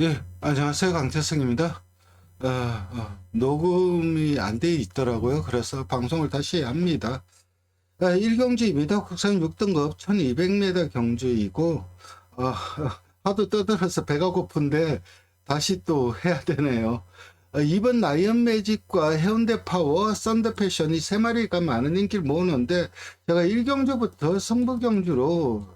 예, 안녕하세요. 강태성입니다. 녹음이 안 돼 있더라고요. 그래서 방송을 다시 해야 합니다. 1경주입니다. 국산 6등급 1200m 경주이고, 하도 떠들어서 배가 고픈데 다시 또 해야 되네요. 이번 라이언 매직과 해운대 파워, 썬더 패션이 세 마리가 많은 인기를 모으는데, 제가 1경주부터 승부 경주로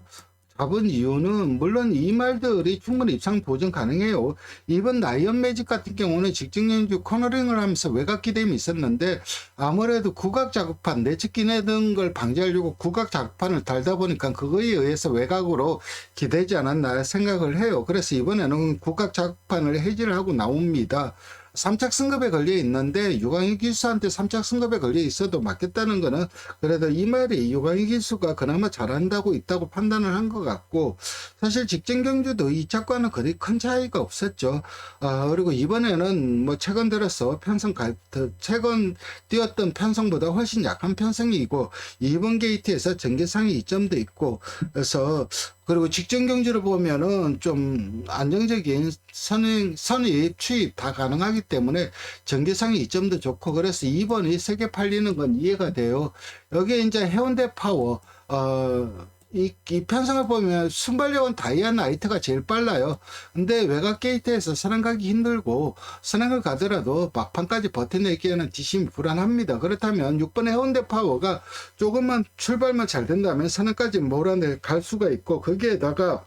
잡은 이유는 물론 이 말들이 충분히 입상 보정 가능해요. 이번 라이언 매직 같은 경우는 직접 연주 코너링을 하면서 외곽 기대임이 있었는데 아무래도 국악 작업판 내측 기내던 걸 방지하려고 국악 작업판을 달다 보니까 그거에 의해서 외곽으로 기대지 않았나 생각을 해요. 그래서 이번에는 국악 작업판을 해지를 하고 나옵니다. 3착 승급에 걸려 있는데 유광희 기수한테 3착 승급에 걸려 있어도 맞겠다는 거는 그래도 이 말이 유광희 기수가 그나마 잘한다고 있다고 판단을 한 것 같고, 사실 직전 경주도 2착과는 그리 큰 차이가 없었죠. 그리고 이번에는 뭐 최근 들어서 최근 뛰었던 편성보다 훨씬 약한 편성이고 2번 게이트에서 전개상의 이점도 있고, 그래서 그리고 직전 경주를 보면은 좀 안정적인 선입, 추입 다 가능하기 때문에 전개상의 이점도 좋고, 그래서 2번이 세게 팔리는 건 이해가 돼요. 여기에 이제 해운대 파워, 이 편성을 보면 순발력은 다이아 나이트가 제일 빨라요. 근데 외곽 게이트에서 선행 가기 힘들고, 선행을 가더라도 막판까지 버텨내기에는 뒷심이 불안합니다. 그렇다면 6번 해운대 파워가 조금만 출발만 잘 된다면 선행까지 몰아내 갈 수가 있고, 거기에다가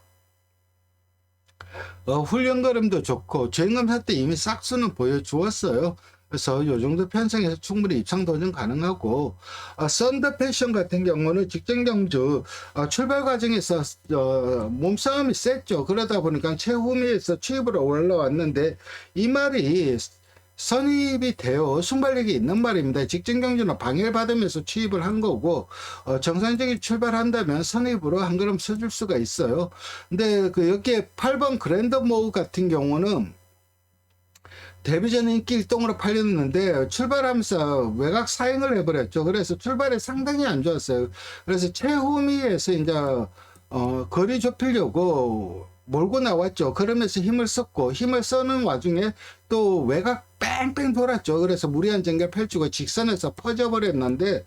훈련 걸음도 좋고 주행검사 때 이미 싹수는 보여주었어요. 그래서 이 정도 편성에서 충분히 입상 도전 가능하고, 썬더 패션 같은 경우는 직전 경주 출발 과정에서 몸싸움이 셌죠. 그러다 보니까 최후미에서 추입으로 올라왔는데 이 말이 선입이 돼요. 순발력이 있는 말입니다. 직전 경주는 방해를 받으면서 추입을 한 거고, 정상적인 출발한다면 선입으로 한 걸음 서줄 수가 있어요. 근데 여기에 8번 그랜드 모우 같은 경우는 데뷔전 인기 1등으로 팔렸는데 출발하면서 외곽 사행을 해버렸죠. 그래서 출발이 상당히 안 좋았어요. 그래서 최후미에서 이제 거리 좁히려고 몰고 나왔죠. 그러면서 힘을 썼고, 힘을 쓰는 와중에 또 외곽 뺑뺑 돌았죠. 그래서 무리한 전개 펼치고 직선에서 퍼져버렸는데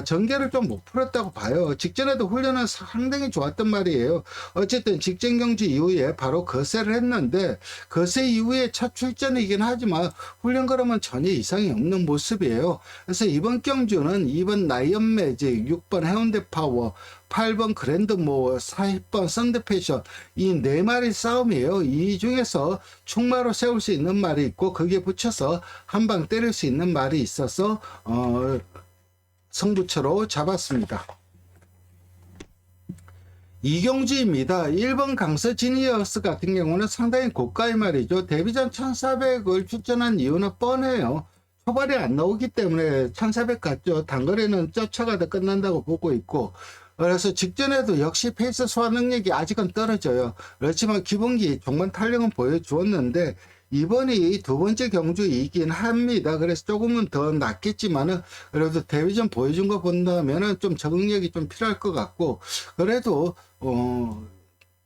전개를 좀 못 풀었다고 봐요. 직전에도 훈련은 상당히 좋았던 말이에요. 어쨌든 직전 경주 이후에 바로 거세를 했는데, 거세 이후에 첫 출전이긴 하지만 훈련 걸음은 전혀 이상이 없는 모습이에요. 그래서 이번 경주는 2번 라이언 매직, 6번 해운대 파워, 8번 그랜드 모어, 40번 썬더 패션, 이 네 마리 싸움이에요. 이 중에서 충마로 세울 수 있는 말이 있고 거기에 붙여서 한 방 때릴 수 있는 말이 있어서 승부처로 잡았습니다. 이경주입니다. 1번 강서 지니어스 같은 경우는 상당히 고가의 말이죠. 데뷔전 1400을 출전한 이유는 뻔해요. 초발이 안 나오기 때문에 1400 갔죠. 단거리는 쫓아가다 끝난다고 보고 있고, 그래서 직전에도 역시 페이스 소화 능력이 아직은 떨어져요. 그렇지만 기본기 종반 탄력은 보여주었는데 이번이 두 번째 경주이긴 합니다. 그래서 조금은 더 낫겠지만은 그래도 데뷔전 보여준 거 본다면은 좀 적응력이 좀 필요할 것 같고, 그래도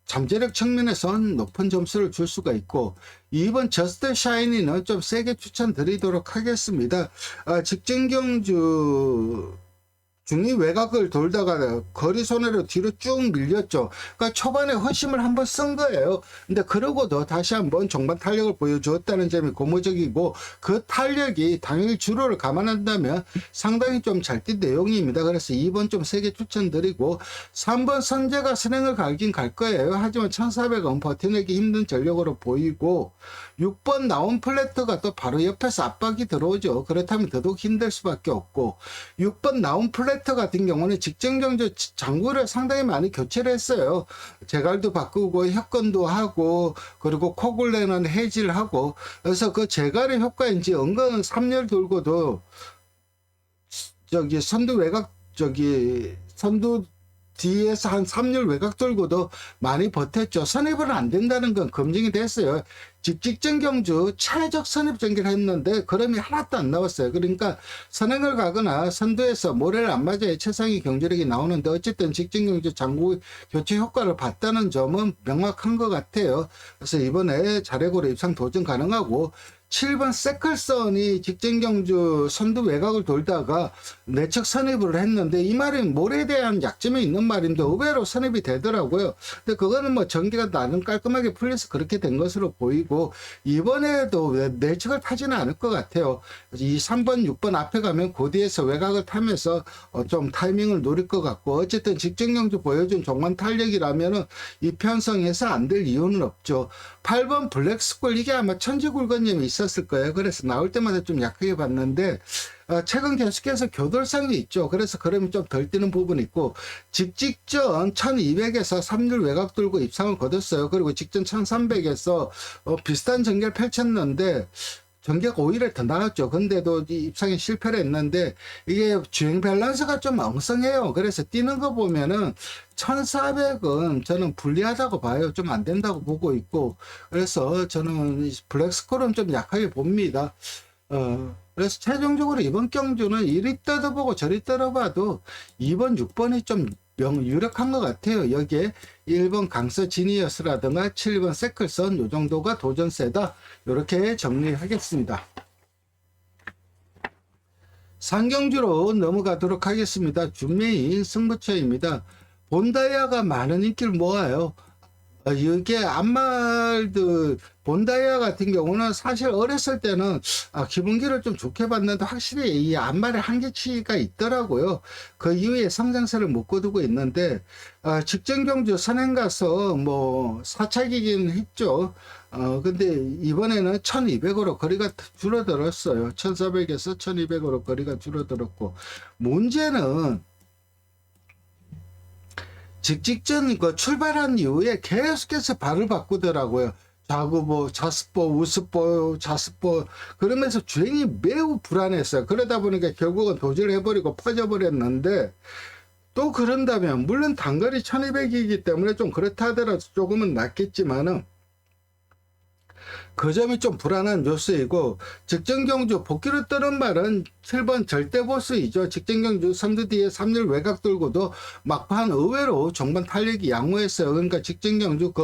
잠재력 측면에선 높은 점수를 줄 수가 있고, 2번 저스트 샤이니는 좀 세게 추천드리도록 하겠습니다. 직전 경주 중위 외곽을 돌다가 거리 손해로 뒤로 쭉 밀렸죠. 그러니까 초반에 허심을 한번 쓴 거예요. 근데 그러고도 다시 한번 종반 탄력을 보여주었다는 점이 고무적이고, 그 탄력이 당일 주로를 감안한다면 상당히 좀 잘 뛴 내용입니다. 그래서 2번 좀 세게 추천드리고, 3번 선제가 선행을 갈긴 갈 거예요. 하지만 1400은 버텨내기 힘든 전력으로 보이고, 6번 나온 플래트가 또 바로 옆에서 압박이 들어오죠. 그렇다면 더더욱 힘들 수밖에 없고, 6번 나온 플래트 같은 경우는 직전 경주 장구를 상당히 많이 교체를 했어요. 제갈도 바꾸고 협건도 하고, 그리고 코굴레는 해지를 하고, 그래서 그 제갈의 효과인지 은근 3열 돌고도 선두 외곽 선두 뒤에서 한 3률 외곽 돌고도 많이 버텼죠. 선입은 안 된다는 건 검증이 됐어요. 직직전 경주 최적 선입 전개를 했는데 그럼이 하나도 안 나왔어요. 그러니까 선행을 가거나 선두에서 모래를 안 맞아야 최상위 경주력이 나오는데 어쨌든 직전 경주 장구 교체 효과를 봤다는 점은 명확한 것 같아요. 그래서 이번에 자력으로 입상 도전 가능하고 7번 세클선이 직전 경주 선두 외곽을 돌다가 내측 선입을 했는데 이 말이 모래에 대한 약점이 있는 말인데 의외로 선입이 되더라고요. 근데 그거는 뭐 전기가 나름 깔끔하게 풀려서 그렇게 된 것으로 보이고 이번에도 내측을 타지는 않을 것 같아요. 이 3번 6번 앞에 가면 그 뒤에서 외곽을 타면서 좀 타이밍을 노릴 것 같고 어쨌든 직전 경주 보여준 종반 탄력이라면은 이 편성에서 안 될 이유는 없죠. 8번 블랙스콜 이게 아마 천지굴건념이 있었을 거예요. 그래서 나올 때마다 좀 약하게 봤는데 최근 계속해서 교돌상이 있죠. 그래서 그러면 좀 덜 뛰는 부분이 있고 직전 1200에서 3률 외곽 돌고 입상을 거뒀어요. 그리고 직전 1300에서 비슷한 전개를 펼쳤는데 전개가 오히려 더 나았죠. 근데도 입상에 실패를 했는데 이게 주행 밸런스가 좀 엉성해요. 그래서 뛰는 거 보면은 1400은 저는 불리하다고 봐요. 좀 안 된다고 보고 있고 그래서 저는 블랙스콜은 좀 약하게 봅니다. 그래서 최종적으로 이번 경주는 이리 뜯어보고 저리 뜯어봐도 2번 6번이 좀 유력한 것 같아요. 여기에 1번 강서 지니어스라든가 7번 세클선 요 정도가 도전세다. 이렇게 정리하겠습니다. 상경주로 넘어가도록 하겠습니다. 준메인 승부처입니다. 본다이아가 많은 인기를 모아요. 이게 암말들 본다이아 같은 경우는 사실 어렸을 때는 기본기를 좀 좋게 봤는데 확실히 이 암말의 한계치가 있더라고요. 그 이후에 성장세를 못 거두고 있는데 직전 경주 선행 가서 뭐 사착이긴 했죠. 근데 이번에는 1200으로 거리가 줄어들었어요. 1400에서 1200으로 거리가 줄어들었고 문제는 직전 그 출발한 이후에 계속해서 발을 바꾸더라고요. 자구보, 자스보, 우스보, 자스보 그러면서 주행이 매우 불안했어요. 그러다 보니까 결국은 도주를 해버리고 퍼져버렸는데 또 그런다면 물론 단거리 1200이기 때문에 좀 그렇다 하더라도 조금은 낫겠지만은 그 점이 좀 불안한 요소이고 직전경주 복귀로 뜨는 말은 7번 절대보수이죠. 직전경주 선두 뒤에 3률 외곽 돌고도 막판 의외로 종반 탄력이 양호했어요. 그러니까 직전경주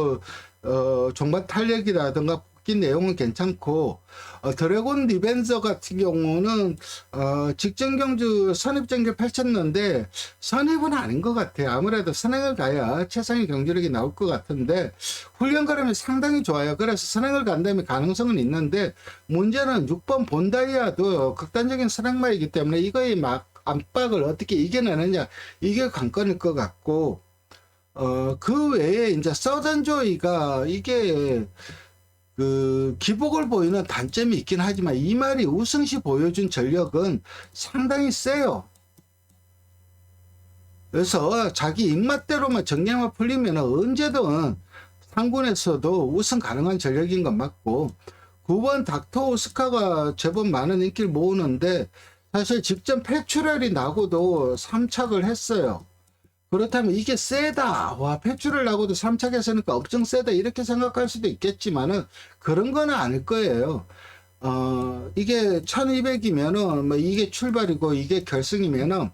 종반 탄력이라든가 복귀 내용은 괜찮고 드래곤 리벤저 같은 경우는 직전 경주 선입전개 펼쳤는데 선입은 아닌 것 같아요. 아무래도 선행을 가야 최상의 경주력이 나올 것 같은데 훈련 걸음이 상당히 좋아요. 그래서 선행을 간다면 가능성은 있는데 문제는 6번 본다이아도 극단적인 선행마이기 때문에 이거의 막 압박을 어떻게 이겨내느냐 이게 관건일 것 같고 그 외에 이제 서든조이가 이게 기복을 보이는 단점이 있긴 하지만 이 말이 우승시 보여준 전력은 상당히 세요. 그래서 자기 입맛대로만 정량만 풀리면 언제든 상군에서도 우승 가능한 전력인 건 맞고 9번 닥터 오스카가 제법 많은 인기를 모으는데 사실 직전 패출혈이 나고도 3착을 했어요. 그렇다면 이게 세다. 와, 폐출을 나고도 3착했으니까 엄청 세다. 이렇게 생각할 수도 있겠지만은 그런 건 아닐 거예요. 이게 1200이면은 뭐 이게 출발이고 이게 결승이면은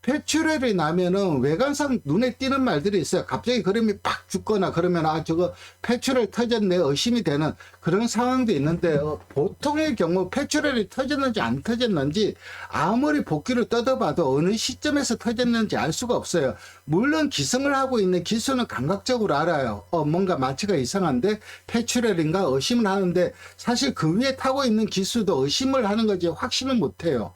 폐출혈이 나면은 외관상 눈에 띄는 말들이 있어요. 갑자기 그림이 팍 죽거나 그러면 저거 폐출혈 터졌네 의심이 되는 그런 상황도 있는데 보통의 경우 폐출혈이 터졌는지 안 터졌는지 아무리 복귀를 뜯어봐도 어느 시점에서 터졌는지 알 수가 없어요. 물론 기승을 하고 있는 기수는 감각적으로 알아요. 뭔가 마취가 이상한데 폐출혈인가 의심을 하는데 사실 그 위에 타고 있는 기수도 의심을 하는 거지 확신을 못해요.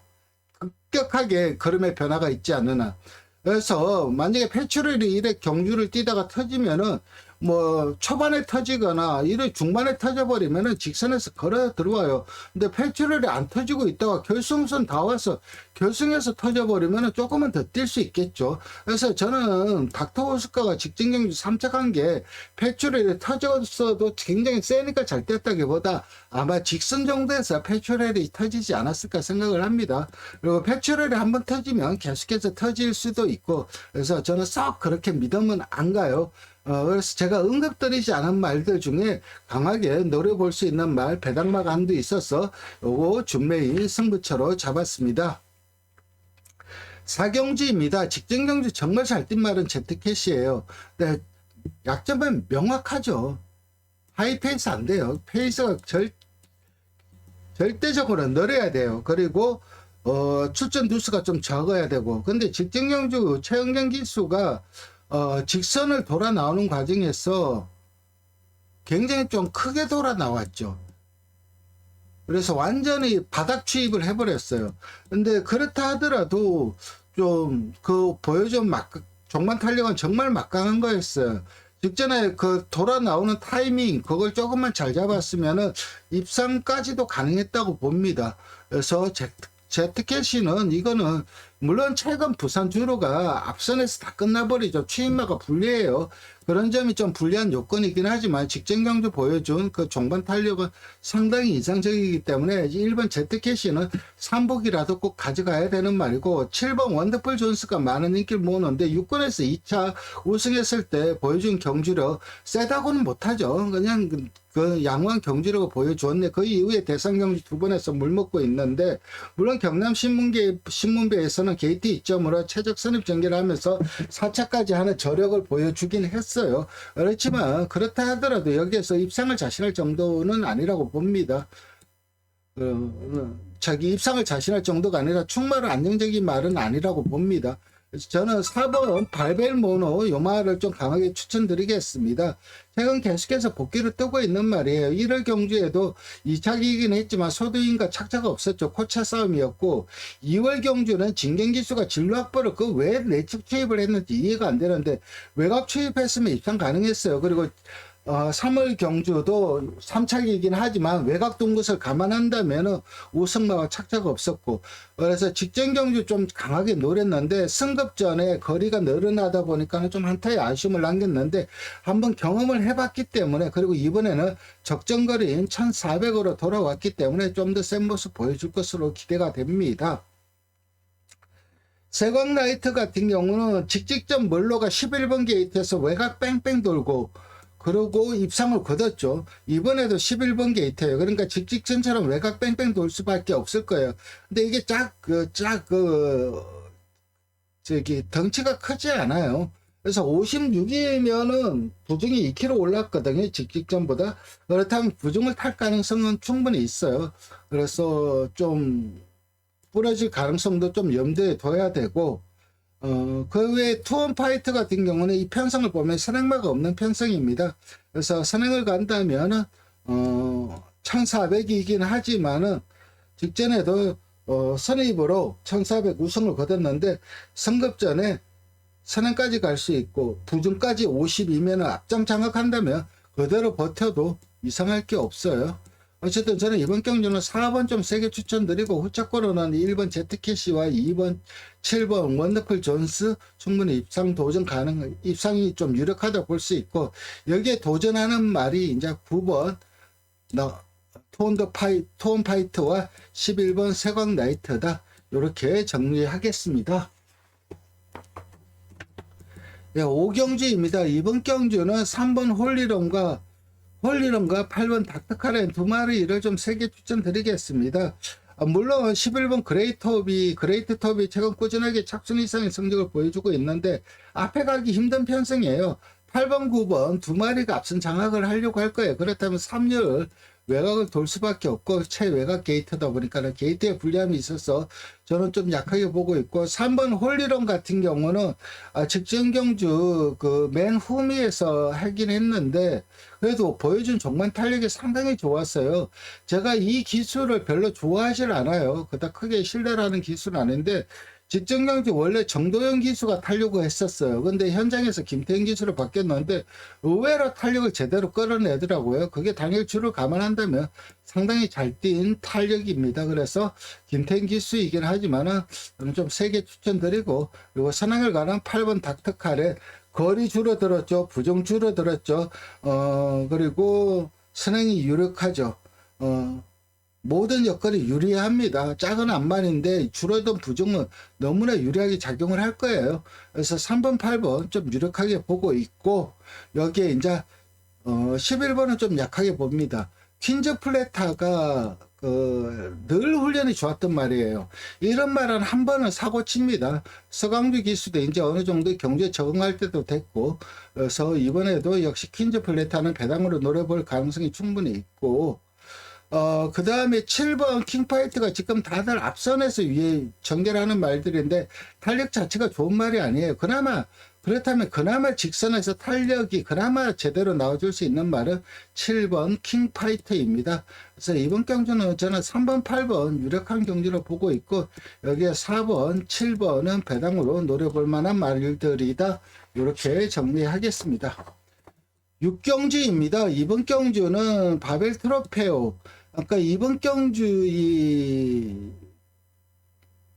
급격하게 걸음의 변화가 있지 않느나. 그래서 만약에 폐출혈이 이래 경주를 뛰다가 터지면은 뭐 초반에 터지거나 이래 중반에 터져버리면은 직선에서 걸어 들어와요. 근데 패출혈이 안 터지고 있다가 결승선 다 와서 결승에서 터져버리면은 조금은 더 뛸 수 있겠죠. 그래서 저는 닥터 오스카가 직전 경기 3착한 게 패출혈이 터졌어도 굉장히 세니까 잘 뛰었다기보다 아마 직선 정도에서 패출혈이 터지지 않았을까 생각을 합니다. 그리고 패출혈이 한번 터지면 계속해서 터질 수도 있고, 그래서 저는 썩 그렇게 믿음은 안 가요. 그래서 제가 언급드리지 않은 말들 중에 강하게 노려볼 수 있는 말 배당막 안도 있어서 요거 준매인 승부처로 잡았습니다. 사경주입니다. 직전경주 정말 잘 뛴 말은 제트캐시예요. 네, 약점은 명확하죠. 하이페이스 안 돼요. 페이스가 절대적으로 늘어야 돼요. 그리고 출전 두수가 좀 적어야 되고, 근데 직전경주 최은경 기수가 직선을 돌아 나오는 과정에서 굉장히 좀 크게 돌아 나왔죠. 그래서 완전히 바닥 취입을 해버렸어요. 근데 그렇다 하더라도 좀 그 보여준 종반 탄력은 정말 막강한 거였어요. 직전에 그 돌아 나오는 타이밍 그걸 조금만 잘 잡았으면은 입상까지도 가능했다고 봅니다. 그래서 제트캐시는 이거는 물론 최근 부산 주로가 앞선에서 다 끝나버리죠. 취임마가 불리해요. 그런 점이 좀 불리한 요건이긴 하지만 직전 경주 보여준 그 종반 탄력은 상당히 이상적이기 때문에 1번 제트캐시는 3복이라도 꼭 가져가야 되는 말이고, 7번 원더풀 존스가 많은 인기를 모으는데 6권에서 2차 우승했을 때 보여준 경주력 세다고는 못하죠. 그냥 그 양호한 경주력을 보여주었네. 그 이후에 대상 경주 2번에서 물먹고 있는데, 물론 경남 신문배에서는 게이트 2점으로 최적 선입 전개를 하면서 4차까지 하는 저력을 보여주긴 했어요. 그렇지만 그렇다 하더라도 여기에서 입상을 자신할 정도는 아니라고 봅니다. 자기 입상을 자신할 정도가 아니라 충마로 안정적인 말은 아니라고 봅니다. 그래서 저는 4번 발벨모노 요 말을 좀 강하게 추천드리겠습니다. 최근 계속해서 복귀를 뜨고 있는 말이에요. 1월 경주에도 2차기이긴 했지만 소두인과 착자가 없었죠. 코차 싸움이었고, 2월 경주는 진경기수가 진로 확보를 그 왜 내측 투입을 했는지 이해가 안 되는데 외곽 투입했으면 입상 가능했어요. 그리고 3월 경주도 3차기이긴 하지만 외곽 둔 것을 감안한다면 우승마와 착자가 없었고, 그래서 직전 경주 좀 강하게 노렸는데 승급 전에 거리가 늘어나다 보니까 좀 한타의 아쉬움을 남겼는데 한번 경험을 해봤기 때문에, 그리고 이번에는 적정거리인 1400으로 돌아왔기 때문에 좀 더 센 모습 보여줄 것으로 기대가 됩니다. 세광라이트 같은 경우는 직직전 멀로가 11번 게이트에서 외곽 뺑뺑 돌고 그러고 입상을 거뒀죠. 이번에도 11번 게이트예요. 그러니까 직직전처럼 외곽 뺑뺑 돌 수밖에 없을 거예요. 근데 이게 덩치가 크지 않아요. 그래서 56이면은 부중이 2kg 올랐거든요. 직전보다. 그렇다면 부중을 탈 가능성은 충분히 있어요. 그래서 좀 부러질 가능성도 좀 염두에 둬야 되고, 그 외에 투원 파이터 같은 경우는 이 편성을 보면 선행마가 없는 편성입니다. 그래서 선행을 간다면은 1400이긴 하지만은 직전에도 선입으로 1400 우승을 거뒀는데 승급전에 선행까지 갈 수 있고 부중까지 52면은 앞장 장악한다면 그대로 버텨도 이상할 게 없어요. 어쨌든 저는 이번 경주는 4번 좀 세게 추천드리고, 후차권으로는 1번 제트캐시와 2번 7번 원더풀 존스 충분히 입상 도전 가능, 입상이 좀 유력하다 볼 수 있고, 여기에 도전하는 말이 이제 9번 투원 파이트와 11번 세광 나이트다. 이렇게 정리하겠습니다. 네, 5경주입니다. 이번 경주는 3번 홀리럼과 8번 닥터카렌 두 마리를 좀 세게 추천드리겠습니다. 물론 11번 그레이트 톱이 최근 꾸준하게 착순 이상의 성적을 보여주고 있는데 앞에 가기 힘든 편성이에요. 8번 9번 두 마리가 앞선 장악을 하려고 할 거예요. 그렇다면 3열 외곽을 돌 수밖에 없고 최외곽 게이트다 보니까 게이트에 불리함이 있어서 저는 좀 약하게 보고 있고, 3번 홀리런 같은 경우는 직전 경주 그 맨 후미에서 하긴 했는데 그래도 보여준 종반 탄력이 상당히 좋았어요. 제가 이 기술을 별로 좋아하질 않아요. 그닥 크게 신뢰를 하는 기술은 아닌데 직전 경주 원래 정도영 기수가 타려고 했었어요. 근데 현장에서 김태형 기수로 바뀌었는데 의외로 탄력을 제대로 끌어내더라고요. 그게 당일 줄을 감안한다면 상당히 잘 뛴 탄력입니다. 그래서 김태형 기수이긴 하지만은 저는 좀 세게 추천드리고, 그리고 선행을 가는 8번 닥터카레 거리 줄어들었죠. 부정 줄어들었죠. 그리고 선행이 유력하죠. 모든 여건이 유리합니다. 작은 암만인데 줄어든 부종은 너무나 유리하게 작용을 할 거예요. 그래서 3번, 8번 좀 유력하게 보고 있고, 여기에 이제 11번은 좀 약하게 봅니다. 퀸즈 플래타가 늘 훈련이 좋았단 말이에요. 이런 말은 한 번은 사고 칩니다. 서강주 기수도 이제 어느 정도 경주에 적응할 때도 됐고, 그래서 이번에도 역시 퀸즈 플래타는 배당으로 노려볼 가능성이 충분히 있고, 그 다음에 7번 킹파이트가 지금 다들 앞선에서 위에 전개하는 말들인데 탄력 자체가 좋은 말이 아니에요. 그렇다면 그나마 직선에서 탄력이 그나마 제대로 나와줄 수 있는 말은 7번 킹파이터입니다. 그래서 이번 경주는 저는 3번, 8번 유력한 경주로 보고 있고, 여기에 4번, 7번은 배당으로 노려볼 만한 말들이다. 이렇게 정리하겠습니다. 6경주입니다. 이번 경주는 바벨 트로페오. 아까 이번 경주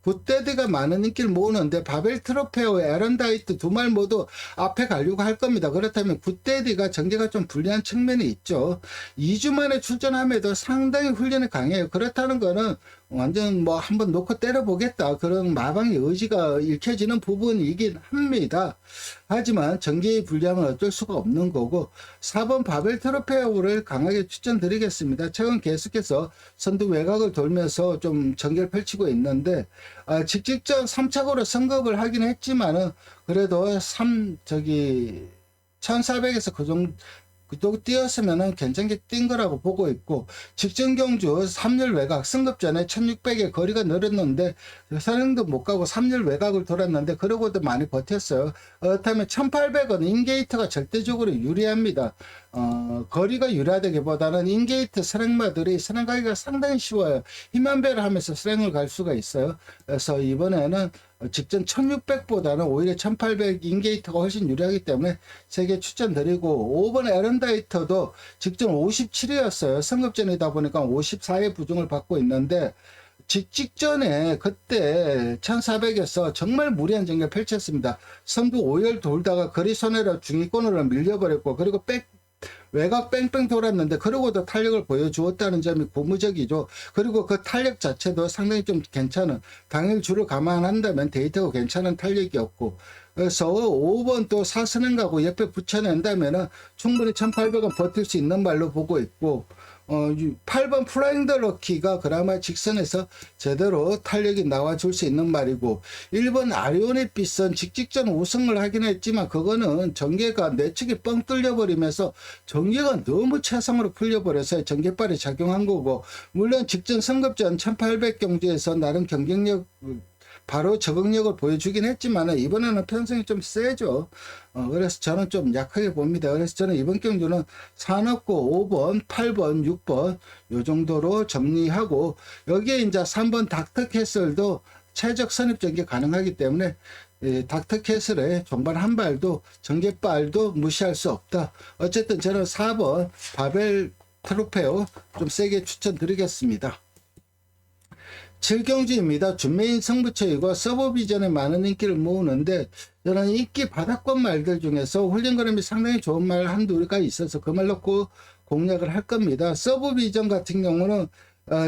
굿데드가 많은 인기를 모으는데 바벨 트로페오, 에런다이트 두 말 모두 앞에 가려고 할 겁니다. 그렇다면 굿데드가 전개가 좀 불리한 측면이 있죠. 2주 만에 출전함에도 상당히 훈련이 강해요. 그렇다는 거는 완전 뭐 한번 놓고 때려보겠다, 그런 마방의 의지가 읽혀지는 부분이긴 합니다. 하지만 전개의 불리함은 어쩔 수가 없는 거고, 4번 바벨 트로페오를 강하게 추천드리겠습니다. 최근 계속해서 선두 외곽을 돌면서 좀 전개를 펼치고 있는데, 직직전 3착으로 승급을 하긴 했지만은 그래도 1400에서 그 정도 뛰었으면은 괜찮게 뛴 거라고 보고 있고, 직전 경주 3열 외곽 승급 전에 1600에 거리가 늘었는데 선행도 못 가고 3열 외곽을 돌았는데 그러고도 많이 버텼어요. 그렇다면 1800은 인게이트가 절대적으로 유리합니다. 거리가 유리하다기보다는 인게이트 선행마들이 선행가기가 상당히 쉬워요. 힘한 배를 하면서 선행을 갈 수가 있어요. 그래서 이번에는 직전 1600보다는 오히려 1800 인게이트가 훨씬 유리하기 때문에 3개 추천드리고, 5번 에런다이터도 직전 57이었어요. 승급전이다 보니까 54의 부중을 받고 있는데, 직전에 그때 1400에서 정말 무리한 전개를 펼쳤습니다. 선두 5열 돌다가 거리 손해로 중위권으로 밀려버렸고, 그리고 외곽 뺑뺑 돌았는데 그러고도 탄력을 보여주었다는 점이 고무적이죠. 그리고 그 탄력 자체도 상당히 좀 괜찮은, 당일 줄을 감안한다면 데이터가 괜찮은 탄력이었고, 그래서 5번 또 사선행가고 옆에 붙여낸다면 충분히 1800은 버틸 수 있는 말로 보고 있고, 8번 플라잉 더 럭키가 그나마 직선에서 제대로 탄력이 나와줄 수 있는 말이고, 1번 아리오네 빛은 직직전 우승을 하긴 했지만 그거는 전개가 내측이 뻥 뚫려버리면서 전개가 너무 최상으로 풀려버려서 전개발이 작용한 거고, 물론 직전 승급전 1800 경주에서 나름 경쟁력, 바로 적응력을 보여주긴 했지만 이번에는 편성이 좀 세죠. 그래서 저는 좀 약하게 봅니다. 그래서 저는 이번 경주는 사넣고 5번, 8번, 6번 요 정도로 정리하고, 여기에 이제 3번 닥터캐슬도 최적 선입 전개 가능하기 때문에 닥터캐슬의 종반 한 발도 전개발도 무시할 수 없다. 어쨌든 저는 4번 바벨 트로페오 좀 세게 추천드리겠습니다. 7경주입니다. 준메인 승부처이고 서브비전에 많은 인기를 모으는데, 저는 인기 바닥권 말들 중에서 훈련그램이 상당히 좋은 말 한두가 있어서 그 말 놓고 공략을 할 겁니다. 서브비전 같은 경우는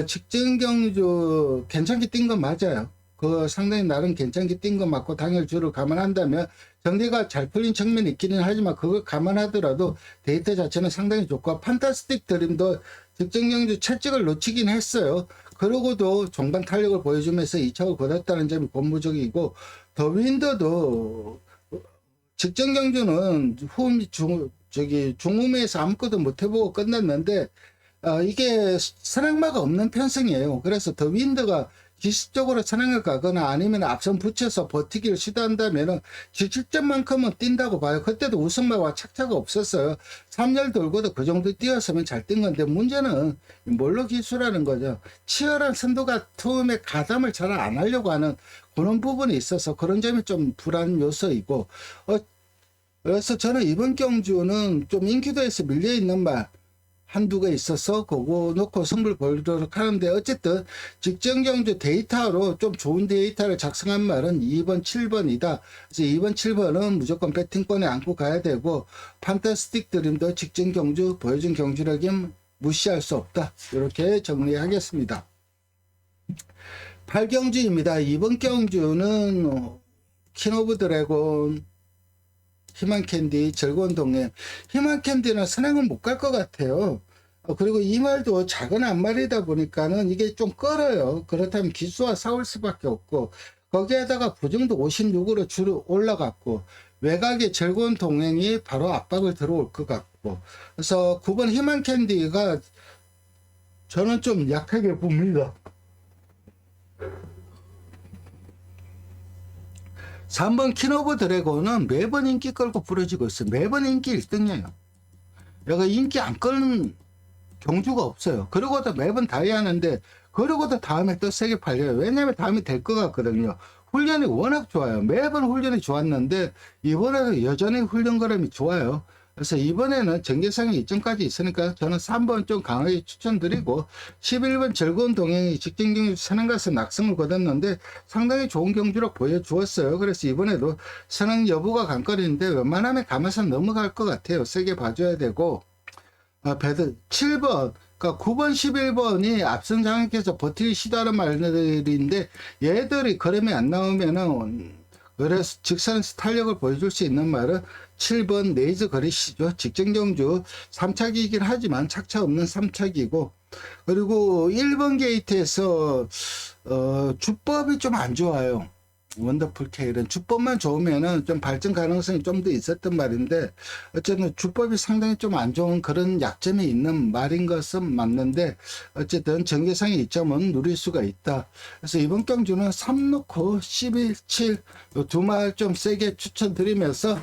직전 경주 괜찮게 뛴 건 맞아요. 그 상당히 나름 괜찮게 뛴 거 맞고, 당일 줄을 감안한다면 전개가 잘 풀린 측면이 있기는 하지만 그걸 감안하더라도 데이터 자체는 상당히 좋고, 판타스틱 드림도 직전 경주 채찍을 놓치긴 했어요. 그러고도 종반 탄력을 보여주면서 2착을 거뒀다는 점이 고무적이고, 더 윈더도 직전 경주는 중후미에서 아무것도 못 해보고 끝났는데, 이게 선행마가 없는 편성이에요. 그래서 더 윈더가 기습적으로 선행을 가거나 아니면 앞선 붙여서 버티기를 시도한다면은 실점만큼은 뛴다고 봐요. 그때도 우승마와 착차가 없었어요. 3년 돌고도 그 정도 뛰었으면 잘 뛴 건데 문제는 뭘로 기술하는 거죠. 치열한 선두가 투음에 가담을 잘 안 하려고 하는 그런 부분이 있어서 그런 점이 좀 불안 요소이고, 그래서 저는 이번 경주는 좀 인기도에서 밀려있는 말 한두 개 있어서 그거 놓고 승부를 보도록 하는데, 어쨌든 직전 경주 데이터로 좀 좋은 데이터를 작성한 말은 2번 7번이다. 그래서 2번 7번은 무조건 배팅권에 안고 가야 되고, 판타스틱 드림도 직전 경주 보여준 경주력이 무시할 수 없다. 이렇게 정리하겠습니다. 8경주입니다. 이번 경주는 킹 오브 드래곤, 희망캔디, 즐거운 동행. 희망캔디는 선행은 못 갈 것 같아요. 그리고 이 말도 작은 앞말이다 보니까는 이게 좀 끌어요. 그렇다면 기수와 싸울 수밖에 없고, 거기에다가 부정도 56으로 주로 올라갔고, 외곽의 즐거운 동행이 바로 압박을 들어올 것 같고, 그래서 9번 희망캔디가 저는 좀 약하게 봅니다. 3번 킹 오브 드래곤은 매번 인기 끌고 부러지고 있어요. 매번 인기 1등이에요. 여기 인기 안 끌는 경주가 없어요. 그러고도 매번 다이 하는데, 그러고도 다음에 또 세게 팔려요. 왜냐면 다음에 될 것 같거든요. 훈련이 워낙 좋아요. 매번 훈련이 좋았는데 이번에도 여전히 훈련 거름이 좋아요. 그래서 이번에는 전개상이 이점까지 있으니까 저는 3번 좀 강하게 추천드리고, 11번 즐거운 동행이 직전 경주 선행가서 낙승을 거뒀는데 상당히 좋은 경주력 보여주었어요. 그래서 이번에도 선행 여부가 관건인데 웬만하면 감아서 넘어갈 것 같아요. 세게 봐줘야 되고, 배드 7번, 그러니까 9번, 11번이 앞선 장악해서 버티기 시도하는 말들인데, 얘들이 걸음이 안 나오면은, 그래서 직선에서 탄력을 보여줄 수 있는 말은 7번 네이즈 거리시죠. 직전 경주 3차기이긴 하지만 착차 없는 3차기고, 그리고 1번 게이트에서 주법이 좀 안 좋아요. 원더풀 케일은 주법만 좋으면은 좀 발전 가능성이 좀 더 있었던 말인데, 어쨌든 주법이 상당히 좀 안 좋은 그런 약점이 있는 말인 것은 맞는데, 어쨌든 전개상의 이점은 누릴 수가 있다. 그래서 이번 경주는 3 놓고 11, 7 두 말 좀 세게 추천드리면서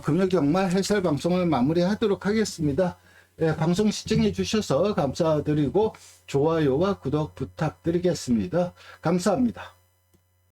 금요경마 해설 방송을 마무리하도록 하겠습니다. 예, 방송 시청해 주셔서 감사드리고 좋아요와 구독 부탁드리겠습니다. 감사합니다.